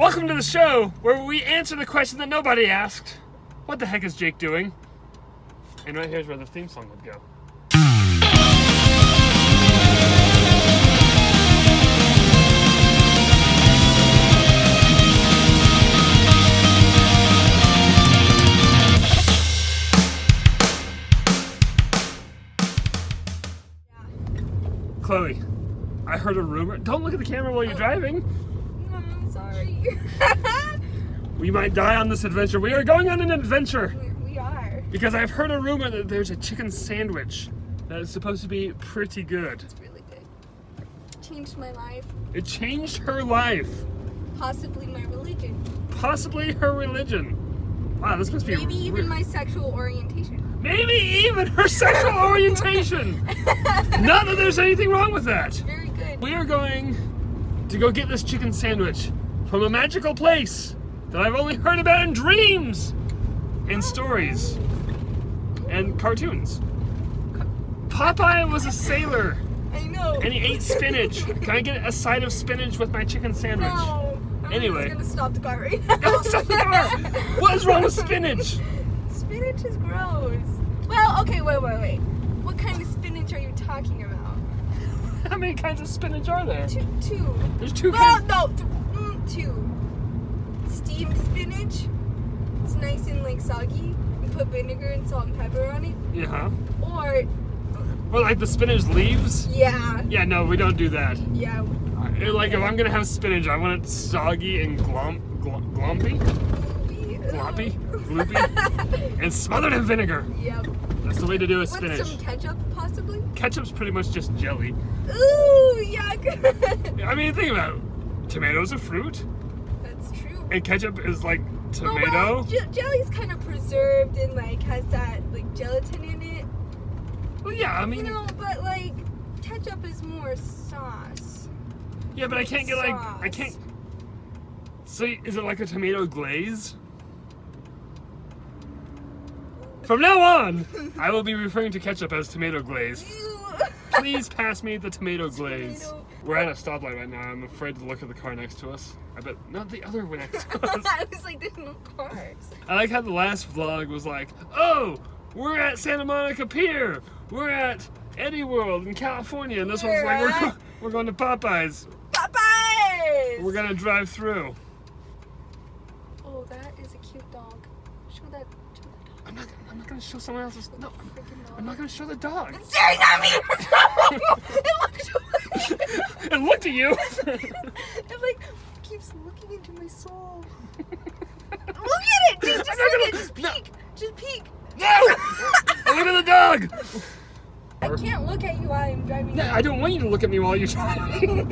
Welcome to the show where we answer the question that nobody asked. What the heck is Jake doing? And right here's where the theme song would go. Chloe, I heard a rumor. Don't look at the camera while you're driving. I'm sorry. We might die on this adventure. We are going on an adventure. We are. Because I've heard a rumor that there's a chicken sandwich that is supposed to be pretty good. It's really good. Changed my life. It changed her life. Possibly my religion. Possibly her religion. Wow, this must be maybe even my sexual orientation. Maybe even her sexual orientation. Not that there's anything wrong with that. Very good. We are going to go get this chicken sandwich from a magical place that I've only heard about in dreams, in stories, and cartoons. Popeye was a sailor. I know. And he ate spinach. Can I get a side of spinach with my chicken sandwich? No. Anyway. I'm just gonna stop the car right now. No, stop the car. What is wrong with spinach? Spinach is gross. Well, okay, wait. What kind of spinach are you talking about? How many kinds of spinach are there? Two. There's two well, kinds. no, two. Steamed spinach. It's nice and like soggy. You put vinegar and salt and pepper on it. Yeah. Or like the spinach leaves? yeah. Yeah, no, we don't do that. Yeah. Like if I'm gonna have spinach, I want it soggy and glompy, and smothered in vinegar. Yep. That's the way to do a spinach. With some ketchup, possibly? Ketchup's pretty much just jelly. Ooh, yuck. I mean, think about it. Tomato's a fruit, That's true. and ketchup is like tomato. Oh, well, jelly's kind of preserved and like has that like gelatin in it. Well, yeah, I mean. You know, but like ketchup is more sauce. Yeah, but I can't get like I can't. So is it like a tomato glaze? From now on, I will be referring to ketchup as tomato glaze. Ew. Please pass me the tomato glaze. Tomato. We're at a stoplight right now. I'm afraid to look at the car next to us. I bet not the other one next to us. I was like, there's no cars. I like how the last vlog was like, oh, we're at Santa Monica Pier. We're at Eddie World in California. And this one's like, we're going to Popeyes. Popeyes! We're gonna drive through. Oh, that is a cute dog. Show that dog. I'm not gonna show someone else's. No, Freaking dog. I'm not gonna show the dog. It's staring at me! It looked away. It looked at you. It like keeps looking into my soul. Look at it! Dude, just look at it. Just peek. Just peek. No! Look at the dog. I can't look at you while I'm driving. Yeah, I don't want you to look at me while you're driving.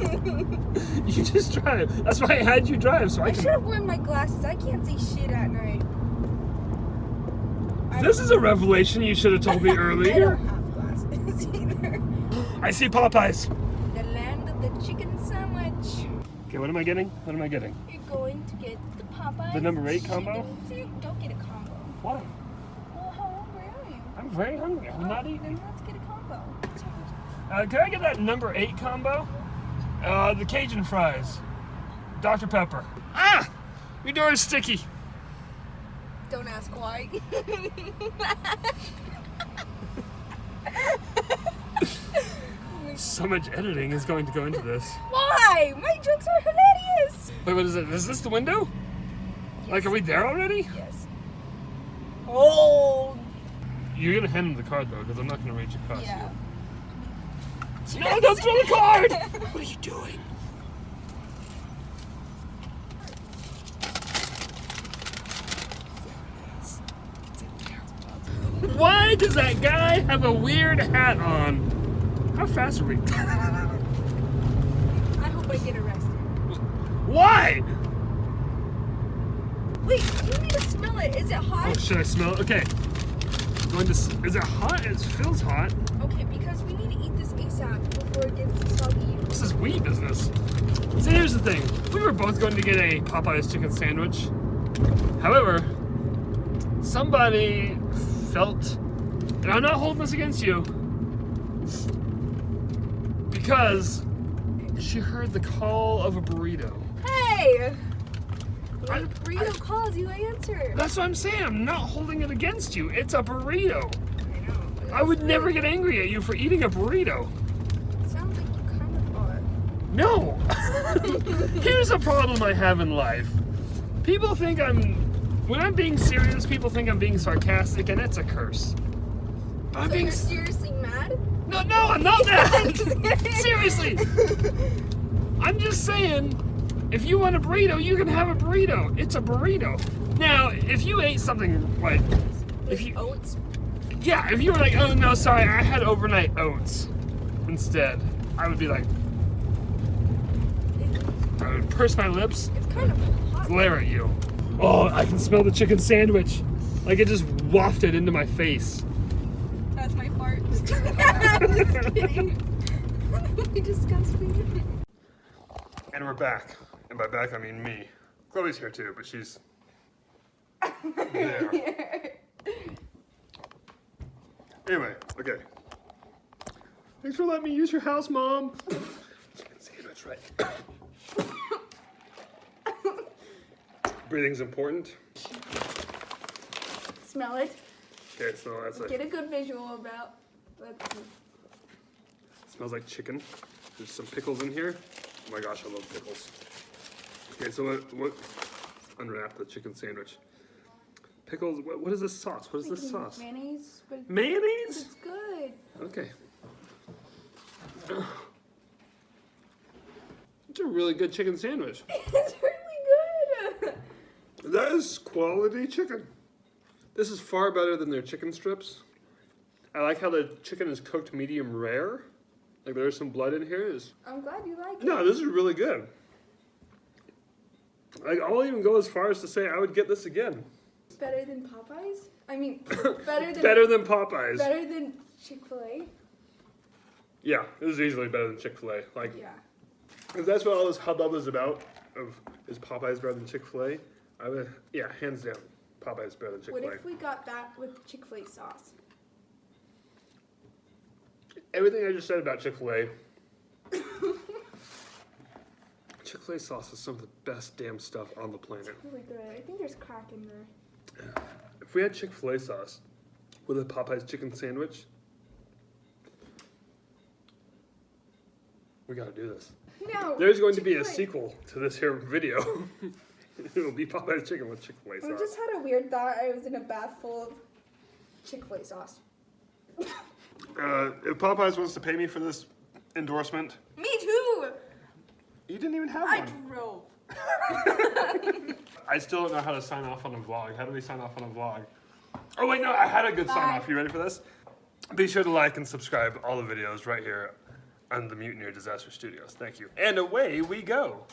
You just drive. That's why I had you drive, so I I should can. have worn my glasses. I can't see shit at night. This is a revelation you should have told me I earlier. don't have glasses either. I see Popeyes. The land of the chicken sandwich. Okay, what am I getting? What am I getting? You're going to get the Popeye. The number 8 combo? Don't get a combo. Why? Well, how hungry are you? I'm very hungry. I'm not Then eating. let's get a combo. Can I get that number 8 combo? The Cajun fries. Dr. Pepper. Ah! Your door is sticky. Don't ask why. So much editing is going to go into this. Why? My jokes are hilarious. Wait, what is it? Is this the window? Like, are we there already? Yes. Oh. You're gonna hand him the card though, because I'm not gonna reach across Yeah. you. No, don't throw the card! What are you doing? Why does that guy have a weird hat on? How fast are we? I hope I get arrested. Why? Wait, you need to smell it. Is it hot? Oh, should I smell it? Okay. I'm going to. Is it hot? It feels hot. Okay, because we need to eat this ASAP before it gets soggy. This is weed business. So here's the thing. We were both going to get a Popeye's chicken sandwich. However, somebody felt, and I'm not holding this against you, because she heard the call of a burrito. Hey! When a burrito calls, you answer. That's what I'm saying. I'm not holding it against you. It's a burrito. I know. I would never get angry at you for eating a burrito. It sounds like you kind of are. No. Here's a problem I have in life. People think when I'm being serious, people think I'm being sarcastic, and it's a curse. But I'm So being you're seriously mad? No, I'm not that. Seriously. I'm just saying, if you want a burrito, you can have a burrito. It's a burrito. Now, if you ate something like, Oats? yeah, if you were like, oh no, sorry, I had overnight oats instead, I would be like, I would purse my lips, It's kind of hot. glare at you. Oh, I can smell the chicken sandwich. Like it just wafted into my face. That's my fart. I'm just kidding. Really disgusting. And we're back. And by back, I mean me. Chloe's here too, but she's there. Anyway, okay. Thanks for letting me use your house, Mom. Chicken sandwich, right? Breathing's important. Smell it. Okay, so that's Get a good visual about. Let's see. smells like chicken. There's some pickles in here. Oh my gosh, I love pickles. Okay, so what unwrap the chicken sandwich. Pickles, what is this sauce? What is this sauce? Mayonnaise. But Mayonnaise? it's good. Okay. It's a really good chicken sandwich. It's really good. That is quality chicken. This is far better than their chicken strips. I like how the chicken is cooked medium rare. Like there's some blood in here. I'm glad you like it. No, this is really good. Like I'll even go as far as to say I would get this again. Better than Popeyes? I mean, better than Popeyes. Better than Chick-fil-A? Yeah, this is easily better than Chick-fil-A. Like, Yeah. if that's what all this hubbub is about, is Popeyes better than Chick-fil-A? I would, yeah, hands down, Popeyes better than Chick-fil-A. What if we got that with Chick-fil-A sauce? Everything I just said about Chick-fil-A. Chick-fil-A sauce is some of the best damn stuff on the planet. Really good. I think there's crack in there. If we had Chick-fil-A sauce with a Popeyes chicken sandwich, we gotta do this. No. There's going to be a Chick-fil-A. sequel to this here video. It'll be Popeyes chicken with Chick-fil-A I sauce. just had a weird thought. I was in a bath full of Chick-fil-A sauce. If Popeyes wants to pay me for this endorsement, Me too. you didn't even have I one. drove. I still don't know how to sign off on a vlog. How do we sign off on a vlog? Oh wait, no, I had a good sign off. You ready for this? Be sure to like and subscribe all the videos right here on the Mutineer Disaster Studios. Thank you. And away we go.